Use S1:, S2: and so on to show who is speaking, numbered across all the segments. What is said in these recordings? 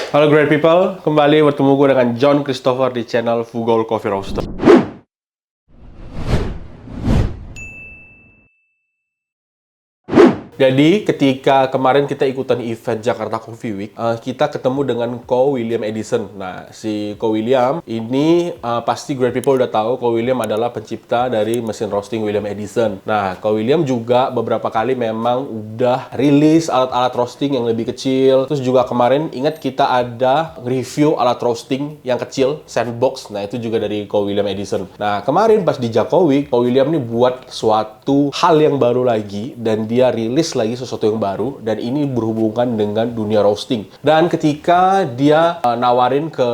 S1: Halo great people, kembali bertemu gue dengan John Christopher di channel Fugol Coffee Roaster. Jadi ketika kemarin kita ikutan event Jakarta Coffee Week, kita ketemu dengan Ko William Edison. Nah, si Ko William ini pasti great people udah tahu Ko William adalah pencipta dari mesin roasting William Edison. Nah, Ko William juga beberapa kali memang udah rilis alat-alat roasting yang lebih kecil. Terus juga kemarin ingat kita ada review alat roasting yang kecil, sandbox. Nah, itu juga dari Ko William Edison. Nah, kemarin pas di Jako Week, Ko William ini buat suatu hal yang baru lagi dan dia rilis lagi sesuatu yang baru, dan ini berhubungan dengan dunia roasting. Dan ketika dia nawarin ke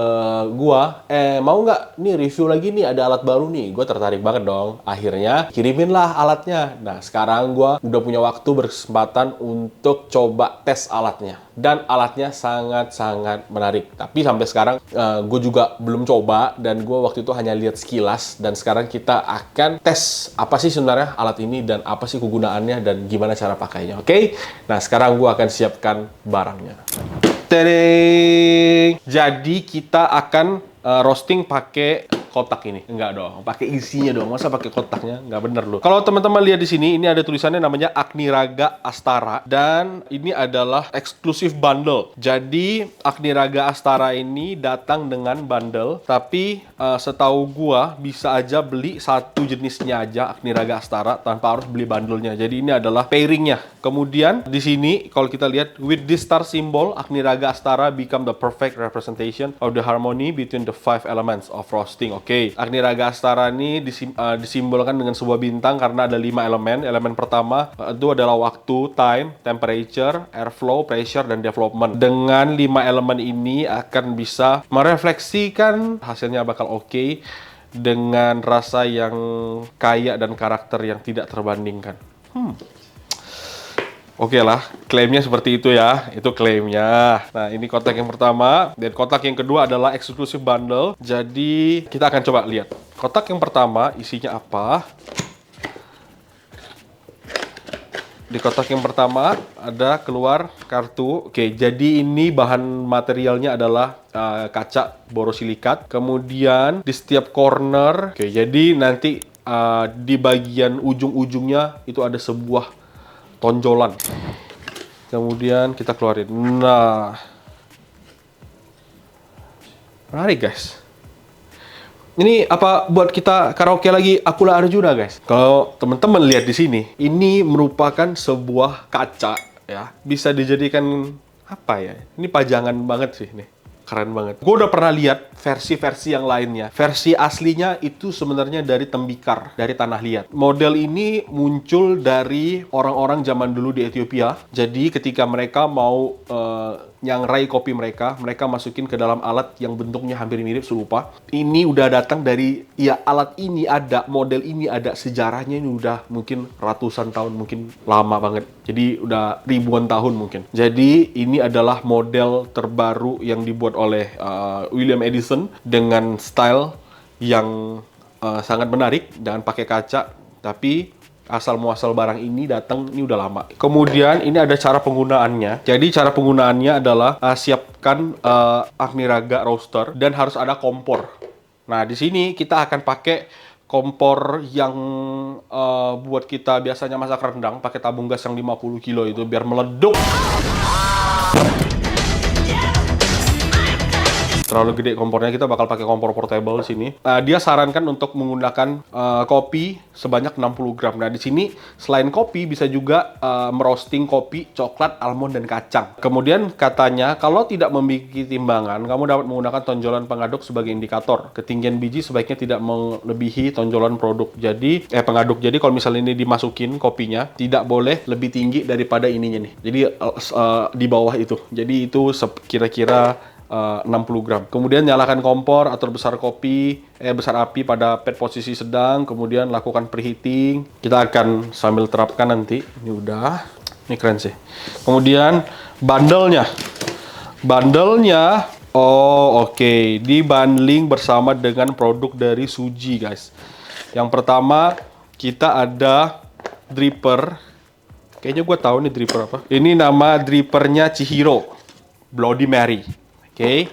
S1: gua, mau nggak nih review lagi nih, ada alat baru nih, gua tertarik banget dong. Akhirnya kirimin lah alatnya. Nah, sekarang gua udah punya waktu berkesempatan untuk coba tes alatnya, dan alatnya sangat-sangat menarik. Tapi sampai sekarang gue juga belum coba, dan gue waktu itu hanya lihat sekilas. Dan sekarang kita akan tes apa sih sebenarnya alat ini, dan apa sih kegunaannya, dan gimana cara pakainya. Oke? Nah, sekarang gue akan siapkan barangnya. Tadeng! Jadi kita akan roasting pakai kotak ini. Enggak dong, pakai isinya dong. Masa pakai kotaknya? Enggak bener loh. Kalau teman-teman lihat di sini, ini ada tulisannya namanya Agniraga Astara, dan ini adalah eksklusif bundle. Jadi Agniraga Astara ini datang dengan bundle, tapi setahu gua bisa aja beli satu jenisnya aja Agniraga Astara tanpa harus beli bundlenya. Jadi ini adalah pairingnya. Kemudian di sini kalau kita lihat, with this star symbol, Agniraga Astara become the perfect representation of the harmony between the five elements of roasting. Oke, Agniraga Astara ini disimbolkan dengan sebuah bintang karena ada 5 elemen. Elemen pertama itu adalah waktu, time, temperature, airflow, pressure, dan development. Dengan 5 elemen ini akan bisa merefleksikan hasilnya bakal oke, dengan rasa yang kaya dan karakter yang tidak terbandingkan. Oke lah, klaimnya seperti itu ya. Itu klaimnya. Nah, ini kotak yang pertama. Dan kotak yang kedua adalah exclusive bundle. Jadi, kita akan coba lihat. Kotak yang pertama isinya apa? Di kotak yang pertama ada keluar kartu. Oke, jadi ini bahan materialnya adalah kaca borosilikat. Kemudian di setiap corner, oke, jadi nanti di bagian ujung-ujungnya itu ada sebuah tonjolan. Kemudian kita keluarin. Nah, menarik guys. Ini apa buat kita karaoke lagi Akula Arjuna guys? Kalau teman-teman lihat di sini, ini merupakan sebuah kaca ya. Bisa dijadikan apa ya? Ini pajangan banget sih nih. Keren banget. Gue udah pernah lihat versi-versi yang lainnya. Versi aslinya itu sebenarnya dari tembikar, dari tanah liat. Model ini muncul dari orang-orang zaman dulu di Ethiopia. Jadi ketika mereka mau nyangrai kopi mereka masukin ke dalam alat yang bentuknya hampir mirip serupa. Ini udah datang dari, ya alat ini ada, model ini ada, sejarahnya ini udah mungkin ratusan tahun, mungkin lama banget. Jadi udah ribuan tahun mungkin. Jadi ini adalah model terbaru yang dibuat oleh William Edison dengan style yang sangat menarik, dengan pakai kaca, tapi asal muasal barang ini datang ini udah lama. Kemudian ini ada cara penggunaannya. Jadi cara penggunaannya adalah siapkan Agniraga roaster dan harus ada kompor. Nah, di sini kita akan pakai kompor yang buat kita biasanya masak rendang, pakai tabung gas yang 50 kilo itu biar meleduk. Terlalu gede kompornya, kita bakal pakai kompor portable di sini. Dia sarankan untuk menggunakan kopi sebanyak 60 gram. Nah, di sini selain kopi bisa juga merosting kopi, coklat, almond, dan kacang. Kemudian katanya kalau tidak memiliki timbangan, kamu dapat menggunakan tonjolan pengaduk sebagai indikator. Ketinggian biji sebaiknya tidak melebihi tonjolan produk. Jadi pengaduk. Jadi kalau misalnya ini dimasukin kopinya, tidak boleh lebih tinggi daripada ininya nih. Jadi di bawah itu. Jadi itu kira-kira 60 gram. Kemudian nyalakan kompor, atur besar besar api pada pad posisi sedang, kemudian lakukan preheating. Kita akan sambil terapkan nanti. Ini udah. Ini keren sih. Kemudian bundlenya. Oh, oke. Dibundling bersama dengan produk dari Suji, guys. Yang pertama kita ada dripper. Kayaknya gue tahu nih dripper apa. Ini nama drippernya Chihiro, Bloody Mary. Oke.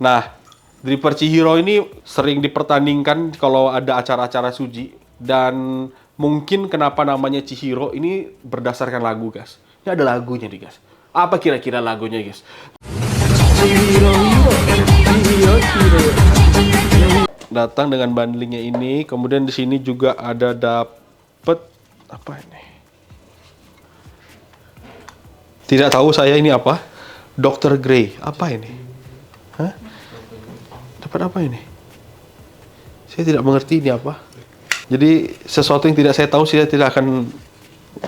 S1: Nah, dripper Chihiro ini sering dipertandingkan kalau ada acara-acara suji. Dan mungkin kenapa namanya Chihiro ini berdasarkan lagu, guys. Ini ada lagunya nih, guys. Apa kira-kira lagunya, guys? Datang dengan bundlingnya ini, kemudian di sini juga ada dapet apa ini? Tidak tahu saya ini apa? Dr. Grey, apa ini? Hah? Dapat apa ini? Saya tidak mengerti ini apa. Jadi sesuatu yang tidak saya tahu saya tidak akan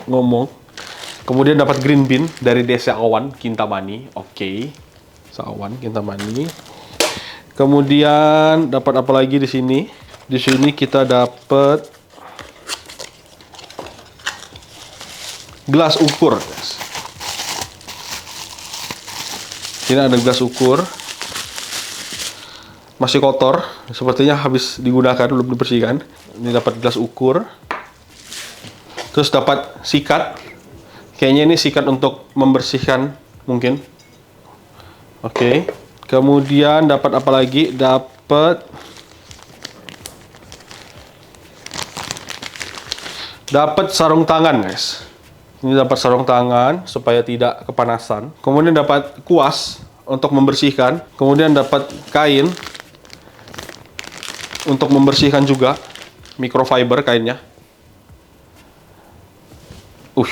S1: ngomong. Kemudian dapat green bean dari Desa Awan, Kintamani. Oke. Sawan, Kintamani. Kemudian dapat apa lagi di sini? Di sini kita dapat gelas ukur, guys. Ini ada gelas ukur. Masih kotor, sepertinya habis digunakan, belum dibersihkan. Ini dapat gelas ukur. Terus dapat sikat. Kayaknya ini sikat untuk membersihkan mungkin. Oke. Kemudian dapat apa lagi? Dapat sarung tangan, guys. Ini dapat sarung tangan supaya tidak kepanasan. Kemudian dapat kuas untuk membersihkan. Kemudian dapat kain untuk membersihkan juga. Microfiber kainnya. Lagi.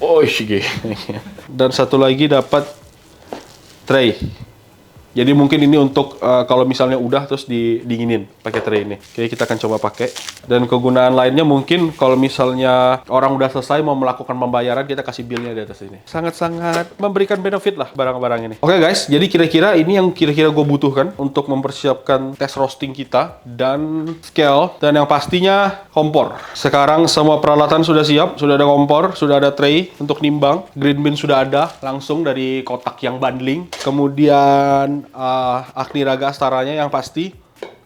S1: Oh, dan satu lagi dapat tray. Jadi mungkin ini untuk kalau misalnya udah terus didinginin pakai tray ini. Oke, kita akan coba pakai. Dan kegunaan lainnya mungkin kalau misalnya orang udah selesai mau melakukan pembayaran, kita kasih billnya di atas ini. Sangat-sangat memberikan benefit lah barang-barang ini. Oke guys, jadi kira-kira ini yang kira-kira gue butuhkan untuk mempersiapkan tes roasting kita dan scale dan yang pastinya kompor. Sekarang semua peralatan sudah siap, sudah ada kompor, sudah ada tray untuk nimbang, green bean sudah ada langsung dari kotak yang bundling. Kemudian Agni Raga Astaranya yang pasti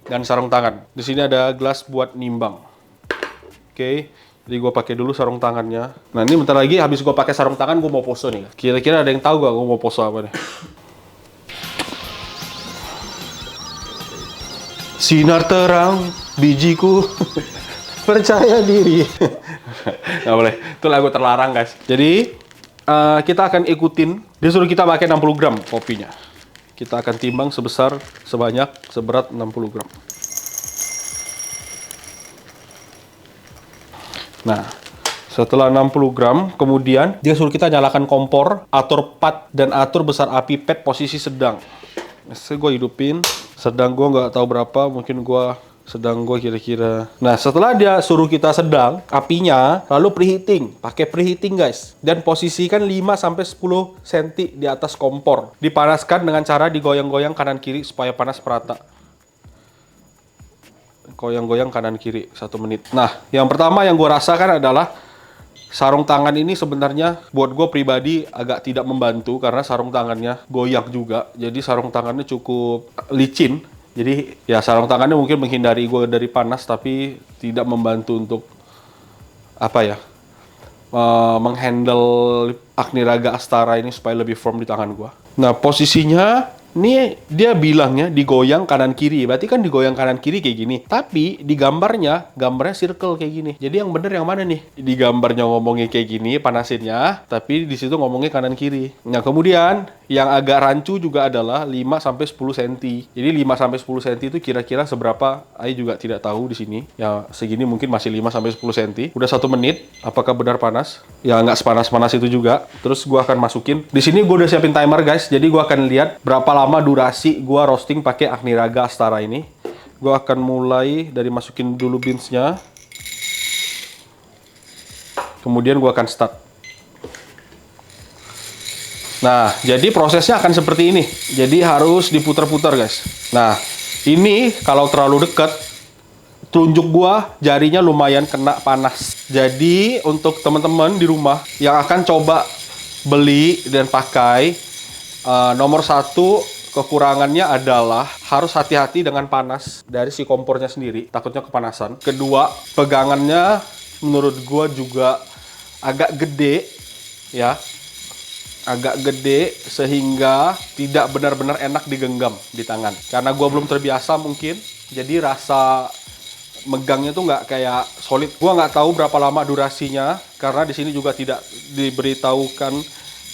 S1: dan sarung tangan. Di sini ada gelas buat nimbang. Oke, jadi gue pakai dulu sarung tangannya. Nah ini bentar lagi habis gue pakai sarung tangan gue mau pose nih. Kira-kira ada yang tahu gak gue mau pose apa nih? Sinar terang bijiku percaya diri. Nggak boleh, itu lagu terlarang guys. Jadi kita akan ikutin. Dia suruh kita pakai 60 gram kopinya. Kita akan timbang seberat 60 gram. Nah, setelah 60 gram, kemudian dia suruh kita nyalakan kompor, atur pat, dan atur besar api pet posisi sedang. Gue hidupin, sedang gue nggak tahu berapa, mungkin gue sedang gue kira-kira. Nah, setelah dia suruh kita sedang apinya, lalu preheating. Pakai preheating, guys. Dan posisikan 5-10 cm di atas kompor. Dipanaskan dengan cara digoyang-goyang kanan kiri supaya panas merata. Goyang-goyang kanan kiri 1 menit. Nah, yang pertama yang gue rasakan adalah sarung tangan ini sebenarnya buat gue pribadi agak tidak membantu karena sarung tangannya goyang juga. Jadi sarung tangannya cukup licin. Jadi ya sarung tangannya mungkin menghindari gue dari panas tapi tidak membantu untuk menghandle Agni Raga Astara ini supaya lebih firm di tangan gue. Nah posisinya ini dia bilangnya digoyang kanan kiri, berarti kan digoyang kanan kiri kayak gini. Tapi di gambarnya circle kayak gini. Jadi yang bener yang mana nih? Di gambarnya ngomongnya kayak gini panasinnya, tapi di situ ngomongnya kanan kiri. Nah kemudian yang agak rancu juga adalah 5-10 cm. Jadi 5-10 cm itu kira-kira seberapa? Saya juga tidak tahu di sini. Ya segini mungkin masih 5-10 cm. Udah 1 menit. Apakah benar panas? Ya nggak sepanas-panas itu juga. Terus gua akan masukin. Di sini gua udah siapin timer guys. Jadi gua akan lihat berapa lama durasi gua roasting pakai Agni Raga Astara ini. Gua akan mulai dari masukin dulu beansnya. Kemudian gua akan start. Nah, jadi prosesnya akan seperti ini. Jadi harus diputar-putar, guys. Nah, ini kalau terlalu dekat, telunjuk gua jarinya lumayan kena panas. Jadi, untuk teman-teman di rumah yang akan coba beli dan pakai, nomor 1 kekurangannya adalah harus hati-hati dengan panas dari si kompornya sendiri. Takutnya kepanasan. Kedua, pegangannya menurut gua juga agak gede, ya. agak gede sehingga tidak benar-benar enak digenggam di tangan. Karena gue belum terbiasa mungkin, jadi rasa megangnya tuh nggak kayak solid. Gue nggak tahu berapa lama durasinya, karena di sini juga tidak diberitahukan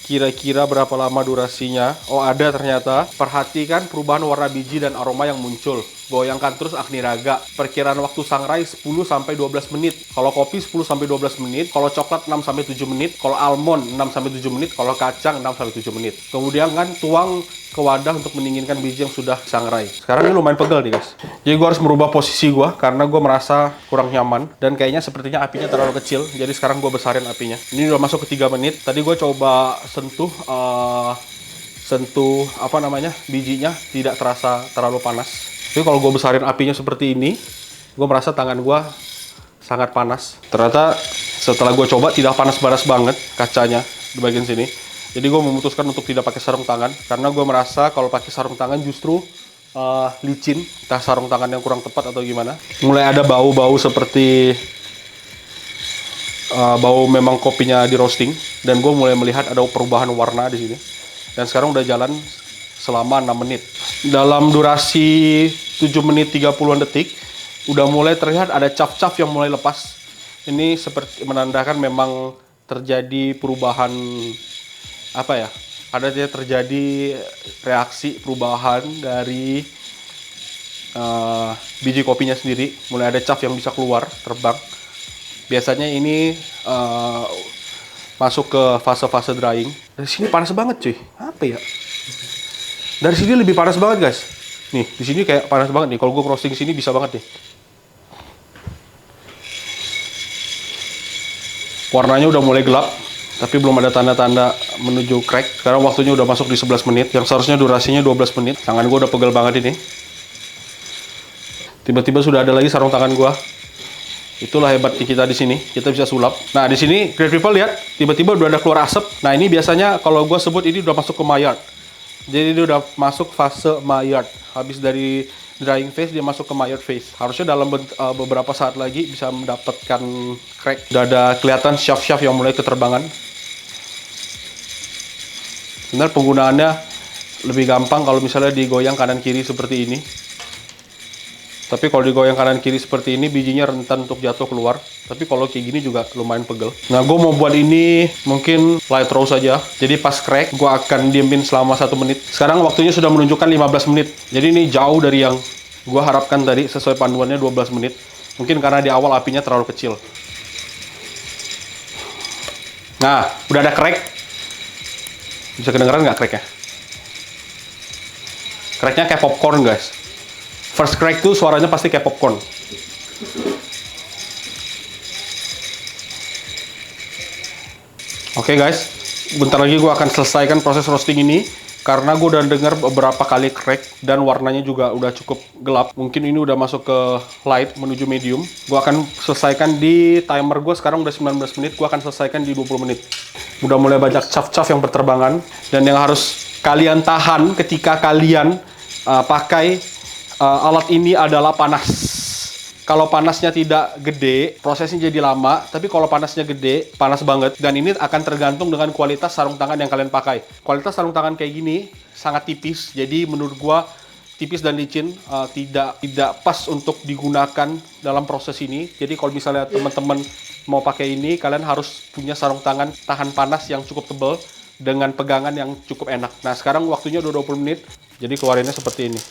S1: kira-kira berapa lama durasinya. Oh ada ternyata. Perhatikan perubahan warna biji dan aroma yang muncul. Goyangkan terus Agni Raga. Perkiraan waktu sangrai 10-12 menit. Kalau kopi 10-12 menit. Kalau coklat 6-7 menit. Kalau almond 6-7 menit. Kalau kacang 6-7 menit. Kemudian kan tuang ke wadah untuk mendinginkan biji yang sudah sangrai. Sekarang ini lumayan pegel nih guys. Jadi gue harus merubah posisi gue karena gue merasa kurang nyaman. Dan kayaknya sepertinya apinya terlalu kecil. Jadi sekarang gue besarin apinya. Ini udah masuk ke 3 menit. Tadi gue coba sentuh apa namanya, bijinya tidak terasa terlalu panas. Jadi kalau gue besarin apinya seperti ini, gue merasa tangan gue sangat panas. Ternyata setelah gue coba tidak panas-panas banget kacanya di bagian sini. Jadi gue memutuskan untuk tidak pakai sarung tangan karena gue merasa kalau pakai sarung tangan justru licin, entah sarung tangan yang kurang tepat atau gimana. Mulai ada bau-bau seperti bau memang kopinya di roasting, dan gue mulai melihat ada perubahan warna di sini. Dan sekarang udah jalan selama 6 menit. Dalam durasi 7 menit 30-an detik, udah mulai terlihat ada cap-cap yang mulai lepas. Ini seperti menandakan memang terjadi perubahan, apa ya? Ada terjadi reaksi perubahan dari biji kopinya sendiri. Mulai ada cap yang bisa keluar, terbang. Biasanya ini masuk ke fase-fase drying. Dari sini panas banget cuy. Apa ya? Dari sini lebih panas banget guys. Nih, di sini kayak panas banget nih. Kalau gue roasting sini bisa banget nih. Warnanya udah mulai gelap, tapi belum ada tanda-tanda menuju crack. Sekarang waktunya udah masuk di 11 menit, yang seharusnya durasinya 12 menit. Tangan gue udah pegel banget ini. Tiba-tiba sudah ada lagi sarung tangan gue. Itulah hebatnya kita di sini, kita bisa sulap. Nah di sini, great people lihat, tiba-tiba udah ada keluar asap. Nah ini biasanya kalau gue sebut ini udah masuk ke Maillard. Jadi dia udah masuk fase Maillard. Habis dari drying phase dia masuk ke Maillard phase. Harusnya dalam beberapa saat lagi bisa mendapatkan crack. Udah ada kelihatan shaft-shaft yang mulai keterbangan. Sebenarnya penggunaannya lebih gampang kalau misalnya digoyang kanan kiri seperti ini. Tapi kalau digoyang kanan kiri seperti ini, bijinya rentan untuk jatuh keluar. Tapi kalau kayak gini juga lumayan pegel. Nah, gue mau buat ini mungkin light roast saja. Jadi pas crack, gue akan diemin selama 1 menit. Sekarang waktunya sudah menunjukkan 15 menit. Jadi ini jauh dari yang gue harapkan tadi, sesuai panduannya 12 menit. Mungkin karena di awal apinya terlalu kecil. Nah, udah ada crack. Bisa kedengeran nggak cracknya? Cracknya kayak popcorn, guys. First crack tuh suaranya pasti kayak popcorn. Oke guys, bentar lagi gue akan selesaikan proses roasting ini. Karena gue udah denger beberapa kali crack dan warnanya juga udah cukup gelap. Mungkin ini udah masuk ke light menuju medium. Gue akan selesaikan di timer gue sekarang udah 19 menit. Gue akan selesaikan di 20 menit. Udah mulai banyak cap-cap yang berterbangan. Dan yang harus kalian tahan ketika kalian pakai alat ini adalah panas. Kalau panasnya tidak gede, prosesnya jadi lama. Tapi kalau panasnya gede, panas banget. Dan ini akan tergantung dengan kualitas sarung tangan yang kalian pakai. Kualitas sarung tangan kayak gini sangat tipis. Jadi menurut gua tipis dan licin, tidak pas untuk digunakan dalam proses ini. Jadi kalau misalnya teman-teman mau pakai ini, kalian harus punya sarung tangan tahan panas yang cukup tebal dengan pegangan yang cukup enak. Nah sekarang waktunya udah 20 menit. Jadi keluarinnya seperti ini.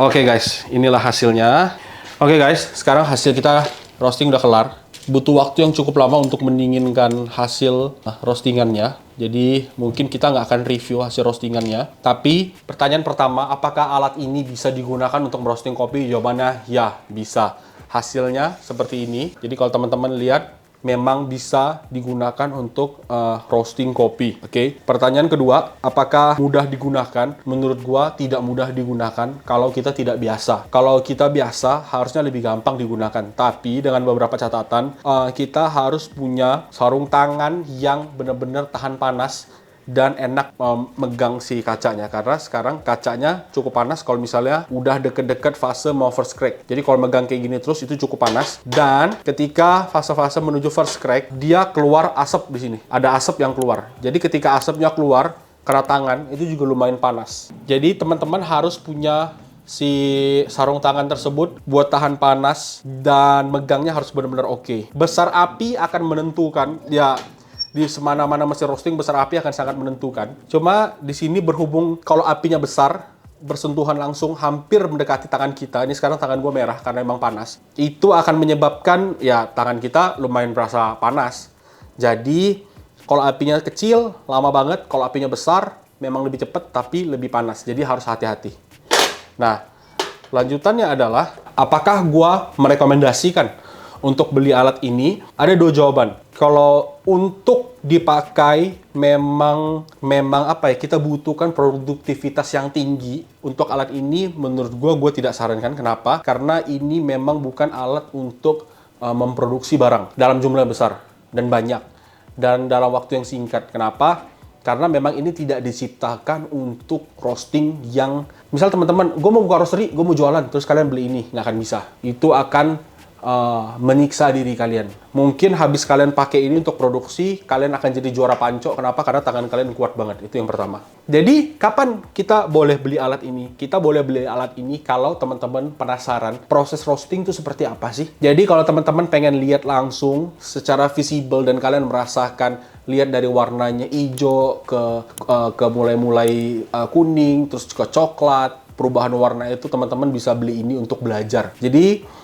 S1: Oke guys, inilah hasilnya. Oke guys, sekarang hasil kita roasting udah kelar. Butuh waktu yang cukup lama untuk mendinginkan hasil roastingannya. Jadi mungkin kita nggak akan review hasil roastingannya. Tapi pertanyaan pertama, apakah alat ini bisa digunakan untuk roasting kopi? Jawabannya ya, bisa. Hasilnya seperti ini. Jadi kalau teman-teman lihat, memang bisa digunakan untuk roasting kopi. Oke. Pertanyaan kedua, apakah mudah digunakan? Menurut gua tidak mudah digunakan kalau kita tidak biasa. Kalau kita biasa harusnya lebih gampang digunakan. Tapi dengan beberapa catatan, kita harus punya sarung tangan yang benar-benar tahan panas dan enak megang si kacanya, karena sekarang kacanya cukup panas kalau misalnya udah deket-deket fase mau first crack. Jadi kalau megang kayak gini terus itu cukup panas, dan ketika fase-fase menuju first crack dia keluar asap di sini. Ada asap yang keluar. Jadi ketika asapnya keluar kena tangan itu juga lumayan panas. Jadi teman-teman harus punya si sarung tangan tersebut buat tahan panas dan megangnya harus benar-benar oke. Besar api akan menentukan, ya di semana-mana mesin roasting besar api akan sangat menentukan. Cuma di sini berhubung kalau apinya besar, bersentuhan langsung hampir mendekati tangan kita. Ini sekarang tangan gue merah karena emang panas. Itu akan menyebabkan ya tangan kita lumayan berasa panas. Jadi kalau apinya kecil lama banget, kalau apinya besar memang lebih cepat tapi lebih panas. Jadi harus hati-hati. Nah, lanjutannya adalah apakah gua merekomendasikan untuk beli alat ini? Ada dua jawaban. Kalau untuk dipakai memang apa ya, kita butuhkan produktivitas yang tinggi. Untuk alat ini menurut gua tidak sarankan. Kenapa? Karena ini memang bukan alat untuk memproduksi barang dalam jumlah besar dan banyak dan dalam waktu yang singkat. Kenapa? Karena memang ini tidak diciptakan untuk roasting yang, misal teman-teman, gue mau buka roastery, gue mau jualan, terus kalian beli ini, nggak akan bisa. Itu akan menyiksa diri kalian. Mungkin habis kalian pakai ini untuk produksi, kalian akan jadi juara panco. Kenapa? Karena tangan kalian kuat banget. Itu yang pertama. Jadi, kapan kita boleh beli alat ini? Kita boleh beli alat ini kalau teman-teman penasaran proses roasting itu seperti apa sih? Jadi, kalau teman-teman pengen lihat langsung secara visible dan kalian merasakan, lihat dari warnanya hijau ke mulai-mulai kuning, terus ke coklat, perubahan warna itu teman-teman bisa beli ini untuk belajar. Jadi,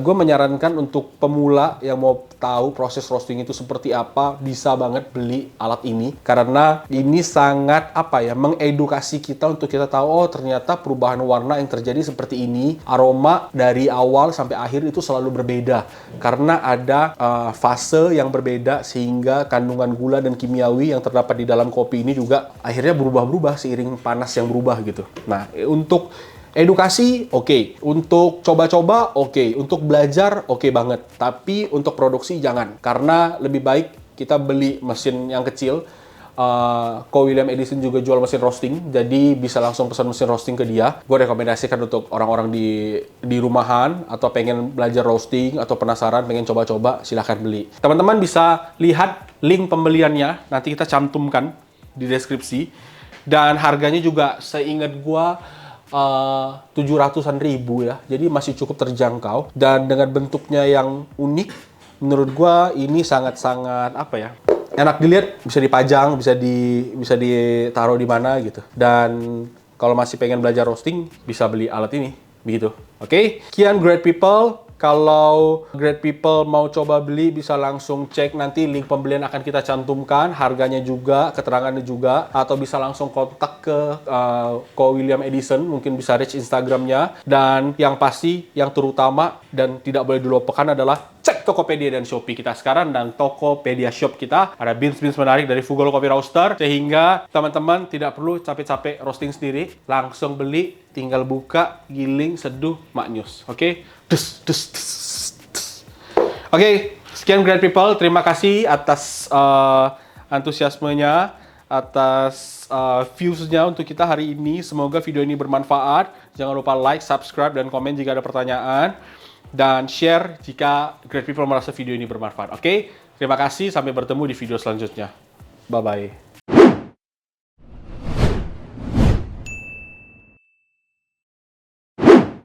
S1: gue menyarankan untuk pemula yang mau tahu proses roasting itu seperti apa, bisa banget beli alat ini. Karena ini sangat mengedukasi kita untuk kita tahu, oh ternyata perubahan warna yang terjadi seperti ini. Aroma dari awal sampai akhir itu selalu berbeda. Karena ada fase yang berbeda sehingga kandungan gula dan kimiawi yang terdapat di dalam kopi ini juga akhirnya berubah-berubah seiring panas yang berubah gitu. Nah, untuk edukasi, oke. Untuk coba-coba, oke. Untuk belajar, oke banget. Tapi untuk produksi, jangan. Karena lebih baik kita beli mesin yang kecil. Ko William Edison juga jual mesin roasting. Jadi bisa langsung pesan mesin roasting ke dia. Gue rekomendasikan untuk orang-orang di rumahan, atau pengen belajar roasting, atau penasaran, pengen coba-coba, silahkan beli. Teman-teman bisa lihat link pembeliannya. Nanti kita cantumkan di deskripsi. Dan harganya juga seingat gue 700-an ribu ya, jadi masih cukup terjangkau, dan dengan bentuknya yang unik, menurut gua ini sangat-sangat enak dilihat, bisa dipajang, bisa ditaruh di mana gitu. Dan kalau masih pengen belajar roasting, bisa beli alat ini, begitu. Oke, sekian Great People. Kalau Great People mau coba beli, bisa langsung cek, nanti link pembelian akan kita cantumkan, harganya juga, keterangannya juga, atau bisa langsung kontak ke Ko William Edison, mungkin bisa reach Instagramnya. Dan yang pasti, yang terutama dan tidak boleh dilupakan adalah cek Tokopedia dan Shopee kita sekarang. Dan Tokopedia Shop kita ada beans-beans menarik dari Fugol Coffee Roaster, sehingga teman-teman tidak perlu capek-capek roasting sendiri, langsung beli, tinggal buka, giling, seduh, maknyus. Oke? Oke, sekian Great People. Terima kasih atas antusiasmenya, atas views-nya untuk kita hari ini. Semoga video ini bermanfaat. Jangan lupa like, subscribe, dan komen jika ada pertanyaan. Dan share jika Great People merasa video ini bermanfaat. Oke? Terima kasih, sampai bertemu di video selanjutnya. Bye-bye.